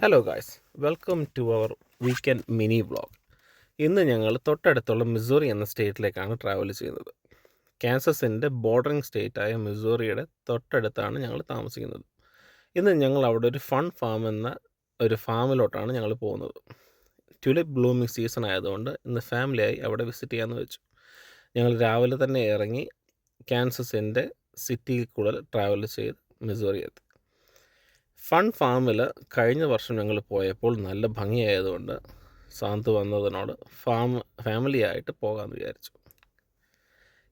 Hello guys, welcome to our weekend mini vlog. ഇന്ന് ഞങ്ങൾ തൊട്ടടുത്തുള്ള മിസോറി എന്ന സ്റ്റേറ്റിലേക്കാണ് ട്രാവൽ ചെയ്യുന്നത്. കാൻസസിൻ്റെ ബോർഡറിംഗ് സ്റ്റേറ്റായ മിസോറിയുടെ തൊട്ടടുത്താണ് ഞങ്ങൾ താമസിക്കുന്നത്. ഇന്ന് ഞങ്ങൾ അവിടെ ഒരു ഫൺ ഫാം എന്ന ഒരു ഫാമിലോട്ടാണ് ഞങ്ങൾ പോകുന്നത്. ട്യുലിപ്പ് ബ്ലൂമിങ് സീസൺ ആയതുകൊണ്ട് ഇന്ന് ഫാമിലിയായി അവിടെ വിസിറ്റ് ചെയ്യാമെന്ന് വെച്ചു. ഞങ്ങൾ രാവിലെ തന്നെ ഇറങ്ങി കാൻസസിൻ്റെ സിറ്റിയിൽ കൂടെ ട്രാവൽ ചെയ്ത് മിസോറി എത്തി. ഫൺ ഫാമിൽ കഴിഞ്ഞ വർഷം ഞങ്ങൾ പോയപ്പോൾ നല്ല ഭംഗിയായതുകൊണ്ട് സാന്ത് വന്നതിനോട് ഫാമിലിയായിട്ട് പോകാമെന്ന് വിചാരിച്ചു.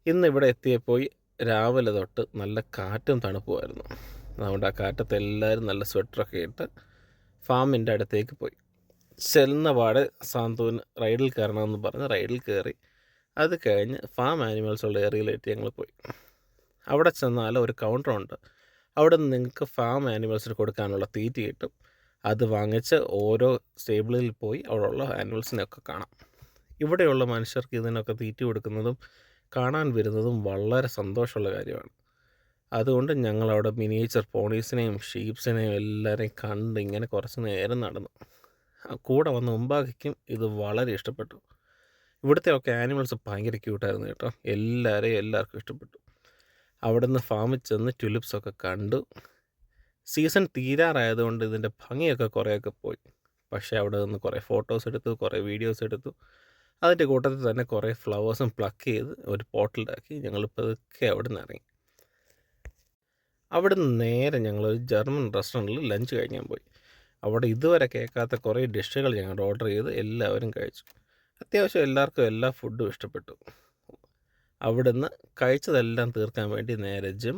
ഇന്ന് ഇവിടെ എത്തിയപ്പോൾ രാവിലെ തൊട്ട് നല്ല കാറ്റും തണുപ്പുമായിരുന്നു. അതുകൊണ്ട് ആ കാറ്റത്ത് എല്ലാവരും നല്ല സ്വെറ്ററൊക്കെ ഇട്ട് ഫാമിൻ്റെ അടുത്തേക്ക് പോയി. ചെല്ലുന്ന പാടെ സാന്തുവിന് റൈഡിൽ കയറണമെന്ന് പറഞ്ഞ് റൈഡിൽ കയറി. അത് കഴിഞ്ഞ് ഫാം ആനിമൽസുള്ള ഏരിയയിലേക്ക് ഞങ്ങൾ പോയി. അവിടെ ചെന്നാൽ ഒരു കൗണ്ടറുണ്ട്. അവിടെ നിന്ന് നിങ്ങൾക്ക് ഫാം ആനിമൽസിന് കൊടുക്കാനുള്ള തീറ്റ കിട്ടും. അത് വാങ്ങിച്ച് ഓരോ സ്റ്റേബിളിൽ പോയി അവിടെയുള്ള ആനിമൽസിനെയൊക്കെ കാണാം. ഇവിടെയുള്ള മനുഷ്യർക്ക് ഇതിനൊക്കെ തീറ്റ കൊടുക്കുന്നതും കാണാൻ വരുന്നതും വളരെ സന്തോഷമുള്ള കാര്യമാണ്. അതുകൊണ്ട് ഞങ്ങളവിടെ മിനിയേച്ചർ പോണീസിനെയും ഷീപ്സിനെയും എല്ലാവരെയും കണ്ട് ഇങ്ങനെ കുറച്ച് നേരം നടന്നു. കൂടെ വന്ന മുമ്പാക്കും ഇത് വളരെ ഇഷ്ടപ്പെട്ടു. ഇവിടുത്തെയൊക്കെ ആനിമൽസ് ഭയങ്കര ക്യൂട്ടായിരുന്നു കേട്ടോ. എല്ലാവർക്കും ഇഷ്ടപ്പെട്ടു. അവിടെ നിന്ന് ഫാമിൽ ചെന്ന് ട്യുലിപ്സൊക്കെ കണ്ടു. സീസൺ തീരാറായതുകൊണ്ട് ഇതിൻ്റെ ഭംഗിയൊക്കെ കുറേയൊക്കെ പോയി. പക്ഷേ അവിടെ നിന്ന് കുറേ ഫോട്ടോസ് എടുത്തു, കുറേ വീഡിയോസ് എടുത്തു. അതിൻ്റെ കൂട്ടത്തിൽ തന്നെ കുറേ ഫ്ലവേഴ്സും പ്ലക്ക് ചെയ്ത് ഒരു പോട്ടിലാക്കി ഞങ്ങൾ പതുക്കെ അവിടെ നിന്ന് ഇറങ്ങി. അവിടെ നിന്ന് നേരെ ഞങ്ങളൊരു ജർമ്മൻ റെസ്റ്റോറൻറ്റിൽ ലഞ്ച് കഴിക്കാൻ പോയി. അവിടെ ഇതുവരെ കേൾക്കാത്ത കുറേ ഡിഷുകൾ ഞങ്ങൾ ഓർഡർ ചെയ്ത് എല്ലാവരും കഴിച്ചു. അത്യാവശ്യം എല്ലാവർക്കും എല്ലാ ഫുഡും ഇഷ്ടപ്പെട്ടു. അവിടുന്ന് കഴിച്ചതെല്ലാം തീർക്കാൻ വേണ്ടി നേരെ ജിം,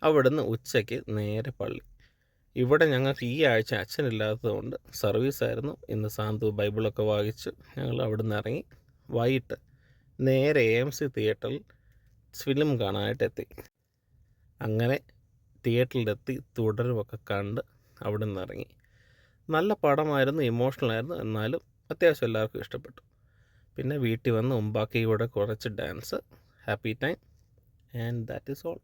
അവിടുന്ന് ഉച്ചയ്ക്ക് നേരെ പള്ളി. ഇവിടെ ഞങ്ങൾക്ക് ഈ ആഴ്ച അച്ഛനില്ലാത്തതുകൊണ്ട് സർവീസായിരുന്നു. ഇന്ന് സാന്തു ബൈബിളൊക്കെ വായിച്ചു ഞങ്ങൾ അവിടുന്ന് ഇറങ്ങി. വൈകിട്ട് നേരെ AMC തിയേറ്ററിൽ ഫിലിം കാണാനായിട്ടെത്തി. അങ്ങനെ തിയേറ്ററിലെത്തി തുടരുമൊക്കെ കണ്ട് അവിടെ നിന്ന് ഇറങ്ങി. നല്ല പടമായിരുന്നു, ഇമോഷണലായിരുന്നു. എന്നാലും അത്യാവശ്യം എല്ലാവർക്കും ഇഷ്ടപ്പെട്ടു. പിന്നെ വീട്ടിൽ വന്ന് ഉമ്പാക്കിയുടെ കുറച്ച് dance, happy time, and that is all.